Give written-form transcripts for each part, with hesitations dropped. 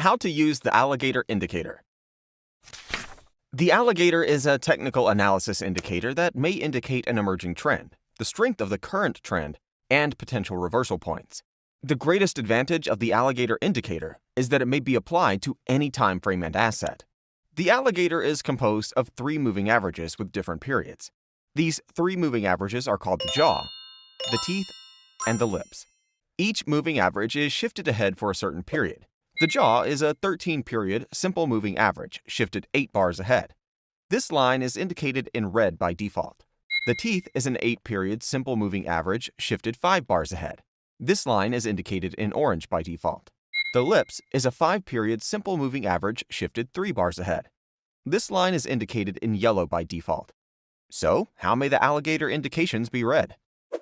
How to use the alligator indicator. The alligator is a technical analysis indicator that may indicate an emerging trend, the strength of the current trend, and potential reversal points. The greatest advantage of the alligator indicator is that it may be applied to any time frame and asset. The alligator is composed of 3 moving averages with different periods. These 3 moving averages are called the jaw, the teeth, and the lips. Each moving average is shifted ahead for a certain period. The jaw is a 13-period simple moving average shifted 8 bars ahead. This line is indicated in red by default. The teeth is an 8-period simple moving average shifted 5 bars ahead. This line is indicated in orange by default. The lips is a 5-period simple moving average shifted 3 bars ahead. This line is indicated in yellow by default. So, how may the alligator indications be read?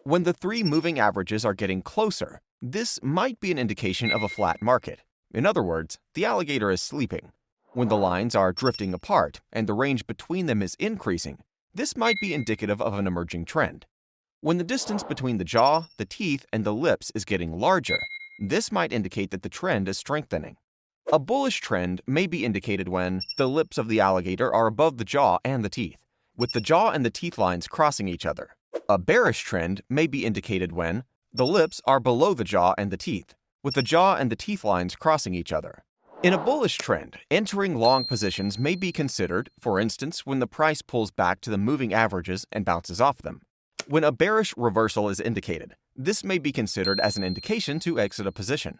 When the 3 moving averages are getting closer, this might be an indication of a flat market. In other words, the alligator is sleeping. When the lines are drifting apart and the range between them is increasing, this might be indicative of an emerging trend. When the distance between the jaw, the teeth, and the lips is getting larger, this might indicate that the trend is strengthening. A bullish trend may be indicated when the lips of the alligator are above the jaw and the teeth, with the jaw and the teeth lines crossing each other. A bearish trend may be indicated when the lips are below the jaw and the teeth, with the jaw and the teeth lines crossing each other. In a bullish trend, entering long positions may be considered, for instance, when the price pulls back to the moving averages and bounces off them. When a bearish reversal is indicated, this may be considered as an indication to exit a position.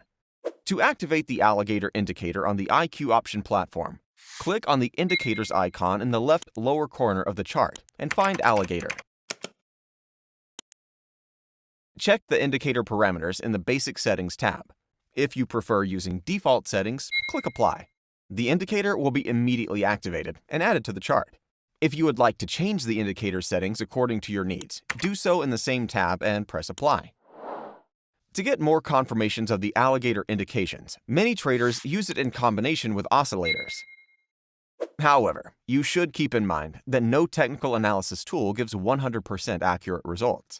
To activate the alligator indicator on the IQ option platform, click on the indicator's icon in the left lower corner of the chart and find alligator. Check the indicator parameters in the Basic Settings tab. If you prefer using default settings, click Apply. The indicator will be immediately activated and added to the chart. If you would like to change the indicator settings according to your needs, do so in the same tab and press Apply. To get more confirmations of the alligator indications, many traders use it in combination with oscillators. However, you should keep in mind that no technical analysis tool gives 100% accurate results.